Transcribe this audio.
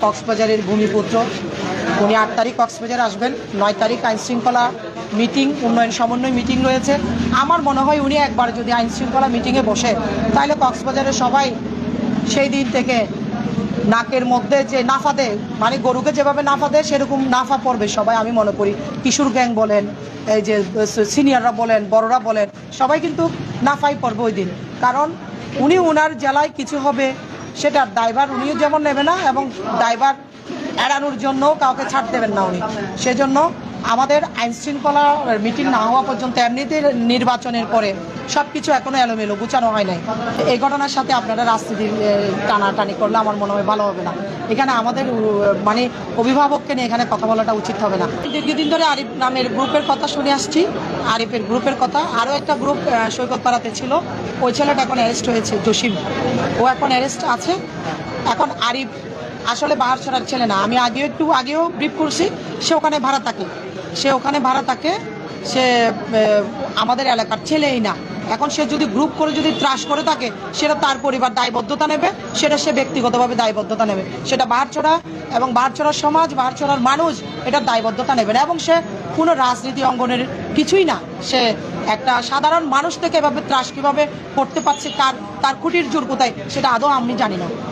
কক্সবাজারের ভূমিপুত্র উনি ৮ তারিখ কক্সবাজার আসবেন। ৯ তারিখ আইনশৃঙ্খলা মিটিং, উন্নয়ন সমন্বয় মিটিং রয়েছে। আমার মনে হয় উনি একবার যদি আইনশৃঙ্খলা মিটিংয়ে বসে, তাহলে কক্সবাজারের সবাই সেই দিন থেকে নাকের মধ্যে যে নাফা দেয়, মানে গরুকে যেভাবে নাফা দেয় সেরকম নাফা পড়বে সবাই। আমি মনে করি কিশোর গ্যাং বলেন, এই যে সিনিয়ররা বলেন, বড়রা বলেন, সবাই কিন্তু নাফাই পড়বে ওই দিন। কারণ উনি ওনার জেলায় কিছু হবে সেটার দায়ভার উনিও যেমন নেবে না, এবং দায়ভার এড়ানোর জন্য কাউকে ছাড় দেবেন না উনি। সেজন্য আমাদের আইনশৃঙ্খলা মিটিং না হওয়া পর্যন্ত এমনিতে নির্বাচনের পরে সব কিছু এখনও এলোমেলো গুছানো হয় নাই। এই ঘটনার সাথে আপনারা রাজনীতির টানাটানি করলে আমার মনে হয় ভালো হবে না। এখানে আমাদের মানে অভিভাবককে নিয়ে এখানে কথা বলাটা উচিত হবে না। দীর্ঘদিন ধরে আরিফ নামের গ্রুপের কথা শুনে আসছি, আরিফের গ্রুপের কথা। আরও একটা গ্রুপ সৈকতপাড়াতে ছিল, ওই ছেলেটা এখন অ্যারেস্ট হয়েছে, জসিম, ও এখন অ্যারেস্ট আছে। এখন আরিফ আসলে বাহারছড়ার ছেলে না, আমি একটু আগেও ব্রিফ করছি। সে ওখানে ভাড়া থাকে, সে আমাদের এলাকার ছেলেই না। এখন সে যদি গ্রুপ করে যদি ত্রাস করে থাকে, সেটা তার পরিবার দায়বদ্ধতা নেবে, সেটা সে ব্যক্তিগতভাবে দায়বদ্ধতা নেবে। সেটা বাহারছড়া এবং বাহারছড়ার সমাজ, বাহারছড়ার মানুষ এটার দায়বদ্ধতা নেবে না। এবং সে কোনো রাজনীতি অঙ্গনের কিছুই না, সে একটা সাধারণ মানুষ থেকে এভাবে ত্রাস কীভাবে করতে পারছে, তার খুঁটির জোর কোথায় সেটা আদৌ আমি জানি না।